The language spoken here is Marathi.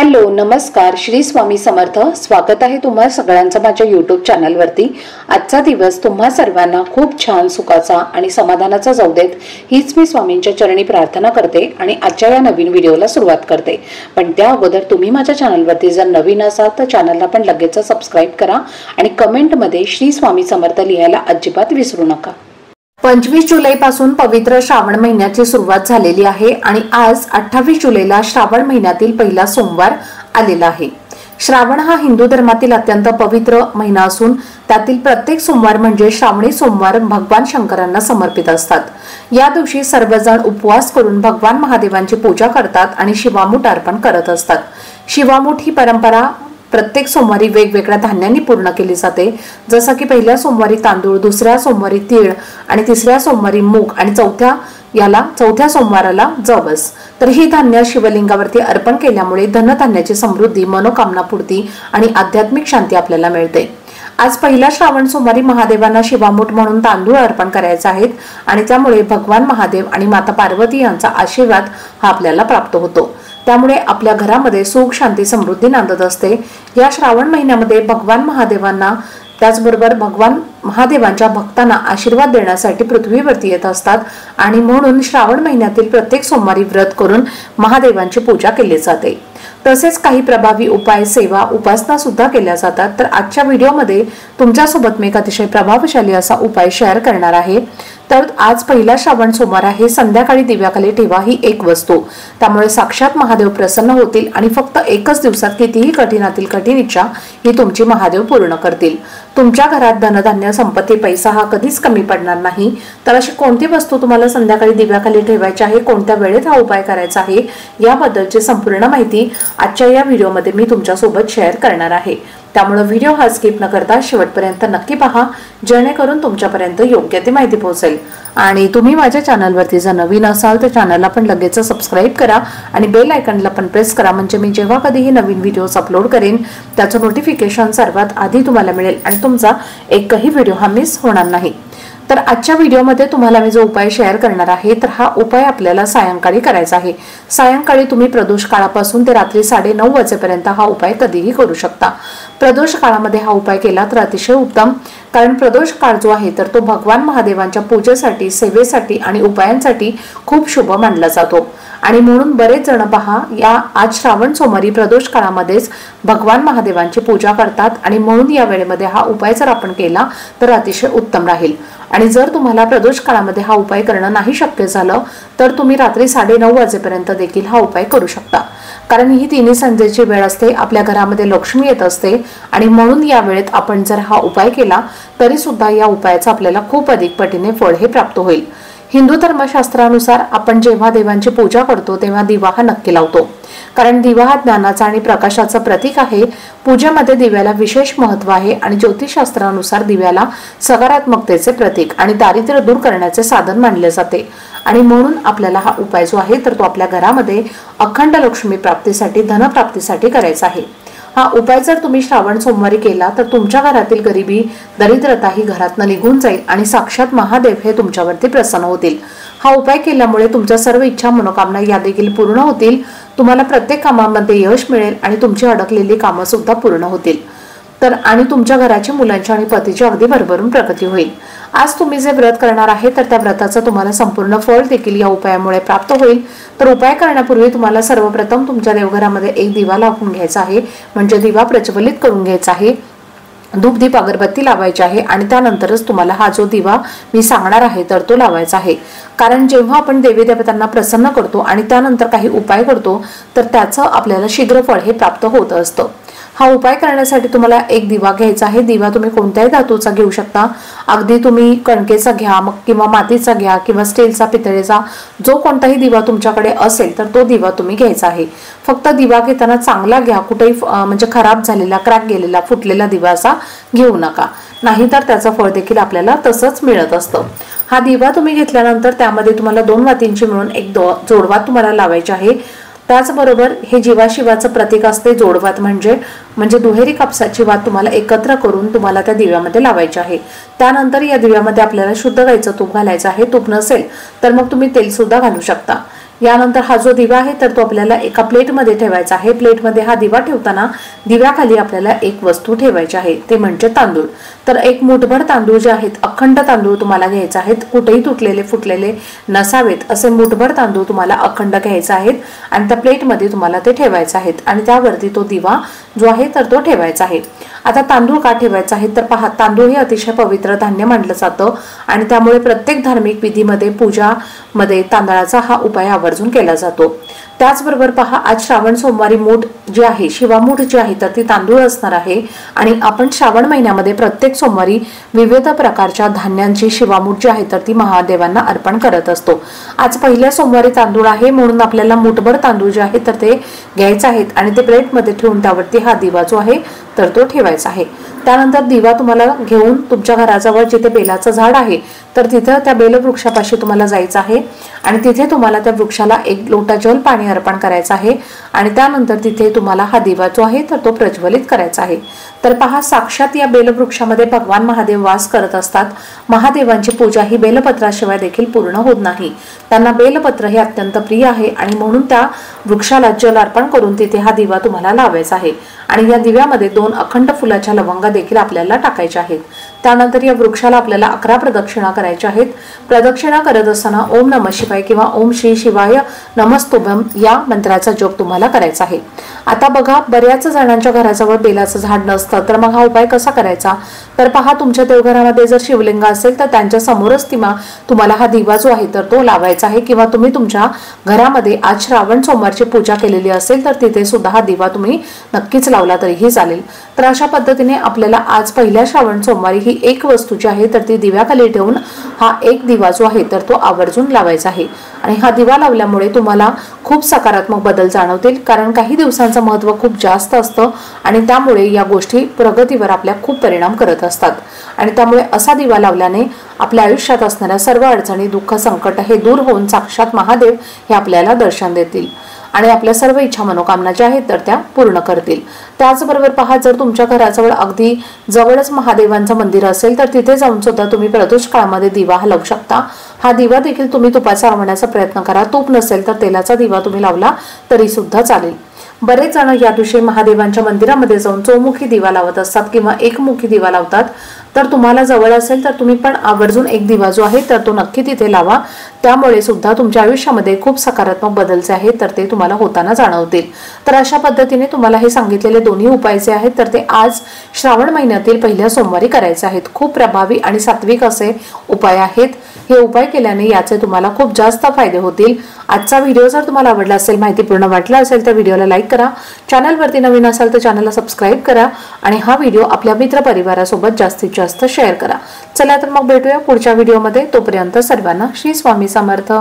हॅलो नमस्कार श्री स्वामी समर्थ। स्वागत आहे तुम्हा सगळ्यांचं माझ्या यूट्यूब चॅनलवरती। आजचा दिवस तुम्हा सर्वांना खूप छान सुखाचा आणि समाधानाचा जाऊ देत हीच मी स्वामींच्या चरणी प्रार्थना करते आणि आजच्या या नवीन व्हिडिओला सुरुवात करते। पण त्या अगोदर तुम्ही माझ्या चॅनलवरती जर नवीन असाल तर चॅनलला पण लगेच सबस्क्राइब करा आणि कमेंटमध्ये श्री स्वामी समर्थ लिहायला अजिबात विसरू नका। 25 जुलै पासून पवित्र श्रावण महिन्याची सुरुवात झालेली आहे आणि आज 28 जुलैला श्रावण महिन्यातील पहिला सोमवार आलेला आहे। श्रावण हा हिंदू धर्मातील अत्यंत पवित्र महिना असून त्यातील प्रत्येक सोमवार म्हणजे श्रावणी सोमवार भगवान शंकरांना समर्पित असतात। या दिवशी सर्वजण उपवास करून भगवान महादेवांची पूजा करतात आणि शिवामूठ अर्पण करत असतात। शिवामूठ ही परंपरा प्रत्येक सोमवारी वेगवेगळ्या धान्यांनी पूर्ण केली जाते, जसं की पहिल्या सोमवारी तांदूळ, दुसऱ्या सोमवारी तीळ आणि तिसऱ्या सोमवारी मूग आणि चौथ्या सोमवाराला जवस। तर ही धान्य शिवलिंगावरती अर्पण केल्यामुळे धनधान्याची समृद्धी, मनोकामना पूर्ती आणि आध्यात्मिक शांती आपल्याला मिळते। आज पहिला श्रावण सोमवारी महादेवांना शिवामूठ म्हणून तांदूळ अर्पण करायचे आहेत आणि त्यामुळे भगवान महादेव आणि माता पार्वती यांचा आशीर्वाद हा आपल्याला प्राप्त होतो। त्यामुळे आपल्या घरामध्ये सुख, शांती, समृद्धी नांदत असते। या श्रावण महिन्यामध्ये भगवान महादेवांना त्याचबरोबर भगवान महादेवांच्या भक्तांना आशीर्वाद देण्यासाठी पृथ्वीवरती येत असतात आणि म्हणून श्रावण महिन्यातील प्रत्येक सोमवारी व्रत करून महादेवांची पूजा केली जाते। तसेच काही प्रभावी उपाय, सेवा, उपासना सुद्धा केल्या जातात। तर आजच्या व्हिडिओमध्ये तुमच्यासोबत मी एक अतिशय प्रभावशाली असा उपाय शेअर करणार आहे। तर आज पहिला श्रावण सोमवार आहे। संध्याकाळी दिव्याखाली ठेवा ही एक वस्तू, त्यामुळे साक्षात महादेव प्रसन्न होतील आणि फक्त एकच दिवसात कितीही कठीणातील कठीण इच्छा ही तुमची महादेव पूर्ण करतील। तुमच्या घरात धनधान्य, संपत्ती, पैसा हा कधीच कमी पडणार नाही। तर अशी कोणती वस्तू तुम्हाला संध्याकाळी दिव्याखाली ठेवायची आहे, कोणत्या वेळेत हा उपाय करायचा आहे, याबद्दलची संपूर्ण माहिती आजच्या या व्हिडिओमध्ये मी तुमच्यासोबत शेअर करणार आहे। त्यामुळे व्हिडिओ हा स्किप न करता शेवटपर्यंत नक्की पहा, जेणेकरून तुमच्यापर्यंत योग्य ती माहिती पोहोचेल। आणि तुम्ही माझ्या चॅनलवरती जर नवीन असाल तर चॅनलला पण लगेच सबस्क्राइब करा आणि बेल आयकॉनला पण प्रेस करा, म्हणजे मी जेव्हा कधीही नवीन व्हिडिओज अपलोड करेन त्याचं नोटिफिकेशन सर्वात आधी तुम्हाला मिळेल आणि तुमचा एकही व्हिडिओ हा मिस होणार नाही। तर आजच्या व्हिडिओमध्ये तुम्हाला मी जो उपाय शेअर करणार आहे तर हा उपाय आपल्याला सायंकाळी करायचा आहे। सायंकाळी तुम्ही प्रदोष काळापासून ते रात्री 9:30 वाजेपर्यंत हा उपाय कधीही करू शकता। प्रदोष काळामध्ये हा उपाय केला तर अतिशय उत्तम, कारण प्रदोष काळ जो आहे तर तो भगवान महादेवांच्या पूजेसाठी, सेवेसाठी आणि उपायांसाठी खूप शुभ मानला जातो। आणि म्हणून बरेच जण पहा या आज श्रावण सोमवारी प्रदोष काळामध्येच भगवान महादेवांची पूजा करतात आणि म्हणून या वेळेमध्ये हा उपाय जर आपण केला तर अतिशय उत्तम राहील। आणि जर तुम्हाला प्रदोष काळामध्ये हा उपाय करणं नाही शक्य झालं तर तुम्ही रात्री 9:30 वाजेपर्यंत देखील हा उपाय करू शकता, कारण ही तिन्ही संध्येची वेळ असते, आपल्या घरामध्ये लक्ष्मी येत असते आणि म्हणून या वेळेत आपण जर हा उपाय केला तरी सुद्धा या उपायाचं आपल्याला खूप अधिक पटीने फळ हे प्राप्त होईल। हिंदू धर्मशास्त्रानुसार आपण जेव्हा देवांची पूजा करतो तेव्हा दिवा हा नक्की लावतो, कारण दिवा हा ज्ञानाचा आणि प्रकाशाचं प्रतीक आहे। पूजेमध्ये दिव्याला विशेष महत्त्व आहे आणि ज्योतिषशास्त्रानुसार दिव्याला सकारात्मकतेचे प्रतीक आणि दारिद्र्य दूर करण्याचे साधन मानले जाते। आणि म्हणून आपल्याला हा उपाय जो आहे तर तो आपल्या घरामध्ये अखंड लक्ष्मी प्राप्तीसाठी, धनप्राप्तीसाठी करायचा आहे। हा उपाय जर तुम्ही श्रावण सोमवारी केला तर तुमच्या घरातील गरिबी, दरिद्रता ही घरातून निघून जाईल आणि साक्षात महादेव हे तुमच्यावरती प्रसन्न होतील। हा उपाय केल्यामुळे तुमच्या सर्व इच्छा, मनोकामना या देखील पूर्ण होतील। तुम्हाला प्रत्येक कामामध्ये यश मिळेल आणि तुमची अडकलेली कामं सुद्धा पूर्ण होतील। तर आणि तुमच्या घराची, मुलांची आणि पतीची अगदी भरभरून प्रगती होईल। आज तुम्ही जे व्रत करणार आहे तर त्या व्रताचं तुम्हाला संपूर्ण फळ देखील या उपायामुळे प्राप्त होईल। तर उपाय करण्यापूर्वी तुम्हाला सर्वप्रथम तुमच्या देवघरामध्ये एक दिवा लावून घ्यायचा आहे, म्हणजे दिवा प्रज्वलित करून घ्यायचा आहे, धूप, दीप, अगरबत्ती लावायची आहे आणि त्यानंतरच तुम्हाला हा जो दिवा मी सांगणार आहे तर तो लावायचा आहे। कारण जेव्हा आपण देवी देवतांना प्रसन्न करतो आणि त्यानंतर काही उपाय करतो तर त्याचं आपल्याला शीघ्र फळ हे प्राप्त होत असतं। हा उपाय करण्यासाठी तुम्हाला एक दिवा घ्यायचा आहे। दिवा तुम्ही कोणत्याही धातूचा घेऊ शकता, अगदी तुम्ही कणकेचा घ्या मग किंवा मातीचा घ्या किंवा स्टीलचा, पितळेचा, जो कोणताही दिवा तुमच्याकडे असेल तर तो दिवा तुम्ही घ्यायचा आहे। फक्त दिवा घेताना चांगला घ्या, कुठेही म्हणजे खराब झालेला, क्रॅक गेलेला, फुटलेला दिवा असा घेऊ नका, नाहीतर त्याचं फळ देखील आपल्याला तसंच मिळत असतं। हा दिवा तुम्ही घेतल्यानंतर त्यामध्ये तुम्हाला 2 वातींची मिळून एक जोडवात तुम्हाला लावायची आहे। त्याचबरोबर हे जीवाशिवाचं प्रतीक असते जोडवात, म्हणजे दुहेरी कापसाची वात तुम्हाला एकत्र करून तुम्हाला त्या दिव्यामध्ये लावायची आहे। त्यानंतर या दिव्यामध्ये आपल्याला शुद्ध गाईचं तूप घालायचं आहे। तूप नसेल तर मग तुम्ही तेल सुद्धा घालू शकता। यानंतर हा जो दिवा आहे तर तो आपल्याला एका प्लेटमध्ये ठेवायचा आहे। प्लेटमध्ये हा दिवा ठेवताना दिव्याखाली आपल्याला एक वस्तू ठेवायची आहे, ते म्हणजे तांदूळ। तर एक मुठभर तांदूळ जे आहेत, अखंड तांदूळ तुम्हाला घ्यायचे आहेत, कुठेही तुटलेले फुटलेले नसावेत असे मुठभर तांदूळ तुम्हाला अखंड घ्यायचे आहेत आणि त्या प्लेटमध्ये तुम्हाला ते ठेवायचे आहेत आणि त्यावरती तो दिवा जो आहे तर तो ठेवायचा आहे। आता तांदूळ का ठेवायचा आहे तर पहा, तांदूळ हे अतिशय पवित्र धान्य मानलं जातं आणि त्यामुळे प्रत्येक धार्मिक विधीमध्ये पूजामध्ये तांदळाचा हा उपाय आवर्जून केला जातो। त्याचबरोबर पहा, आज श्रावण सोमवारी मूठ जी आहे, शिवामूठ जी आहे तर ती तांदूळ असणार आहे आणि आपण श्रावण महिन्यामध्ये प्रत्येक सोमवारी विविध प्रकारच्या धान्यांची शिवामूठ जी आहे तर ती महादेवांना अर्पण करत असतो। आज पहिल्या सोमवारी तांदूळ आहे म्हणून आपल्याला मुठभर तांदूळ जे आहे तर ते घ्यायचे आहेत आणि ते प्लेटमध्ये ठेवून त्यावरती हा दिवा जो आहे तर तो ठेवायचा आहे। त्यानंतर दिवा तुम्हाला घेऊन तुमच्या घराजवळ जिथे बेलाचं झाड आहे तर तिथे त्या बेलवृक्षापाशी तुम्हाला जायचं आहे आणि तिथे तुम्हाला त्या वृक्षाला एक लोटा जल पाणी अर्पण करायचं आहे आणि त्यानंतर तिथे तुम्हाला हा दिवा जो आहे तर तो प्रज्वलित करायचा आहे। तर पहा, साक्षात या बेलवृक्षामध्ये भगवान महादेव वास करत असतात। महादेवांची पूजा ही बेलपत्राशिवाय देखील पूर्ण होत नाही। त्यांना बेलपत्र हे अत्यंत प्रिय आहे आणि म्हणून त्या वृक्षाला जल अर्पण करून तिथे हा दिवा तुम्हाला लावायचा आहे आणि या दिव्यामध्ये 2 अखंड फुलाच्या लवंगा देखील आपल्याला टाकायच्या आहेत। त्यानंतर या वृक्षाला आपल्याला 11 प्रदक्षिणा करायच्या आहेत। प्रदक्षिणा करत असताना ओम नमः शिवाय किंवा ओम श्री शिवाय नमस्तुभ्यम या मंत्राचा जप तुम्हाला करायचा आहे। आता बघा, बऱ्याच जणांच्या घराजवळ बेलाचं झाड नसतं, तर मग हा उपाय कसा करायचा तर पहा, तुमच्या देवघरामध्ये जर शिवलिंग असेल तर त्यांच्या समोरच तुम्हाला हा दिवा जो आहे तर तो लावायचा आहे किंवा तुम्ही तुमच्या घरामध्ये आज श्रावण सोमवारची पूजा केलेली असेल तर तिथे सुद्धा हा दिवा तुम्ही नक्कीच लावला तरीही चालेल। तर अशा पद्धतीने आपल्याला आज पहिल्या श्रावण सोमवारी ही एक वस्तू जी आहे तर ती दिव्याखाली ठेवून हा एक दिवा जो आहे तर तो आवर्जून लावायचा आहे आणि हा दिवा लावल्यामुळे तुम्हाला खूप सकारात्मक बदल जाणवतील, कारण काही दिवसांचं महत्त्व खूप जास्त असतं आणि त्यामुळे या गोष्टी प्रगतीवर आपल्या खूप परिणाम करत असतात आणि त्यामुळे असा दिवा लावल्याने आपल्या आयुष्यात असणाऱ्या सर्व अडचणी, दुःख, संकट हे दूर होऊन साक्षात महादेव हे आपल्याला दर्शन देतील आणि आपल्या सर्व इच्छा मनोकामना ज्या आहेत तर त्या पूर्ण करतील। त्याचबरोबर पहा, जर तुमच्या घराजवळ अगदी जवळच महादेवांचं मंदिर असेल तर तिथे जाऊन सुद्धा तुम्ही प्रदोष काळामध्ये दिवा लावू शकता। हा दिवा देखील तुम्ही तुपाचा लावण्याचा प्रयत्न करा, तूप नसेल तर तेलाचा दिवा तुम्ही लावला तरी सुद्धा चालेल। बरेच जण या दिवशी महादेवांच्या मंदिरामध्ये जाऊन चौमुखी दिवा लावत असतात किंवा एकमुखी दिवा लावतात। तर तुम्हाला जवळ असेल तर तुम्ही पण आवर्जून एक दिवा जो आहे तर तो नक्की तिथे लावा, त्यामुळे सुद्धा तुमच्या आयुष्यामध्ये खूप सकारात्मक बदल जे आहेत तर ते तुम्हाला होताना जाणवतील। तर अशा पद्धतीने तुम्हाला हे सांगितलेले दोन्ही उपाय जे आहेत तर ते आज श्रावण महिन्यातील पहिल्या सोमवारी करायचे आहेत। खूप प्रभावी आणि सात्विक असे उपाय आहेत। हे उपाय केल्याने याचे तुम्हाला खूप जास्त फायदे होतील। आजचा व्हिडिओ जर तुम्हाला आवडला असेल, माहितीपूर्ण वाटला असेल तर व्हिडिओला लाईक करा, चॅनलवरती नवीन असाल तर चॅनलला सबस्क्राईब करा आणि हा व्हिडिओ आपल्या मित्र परिवारासोबत जास्तीत जास्त शेअर करा। चला तर मग भेटूया पुढच्या व्हिडिओमध्ये, तोपर्यंत सर्वांना श्री स्वामी समर्थ।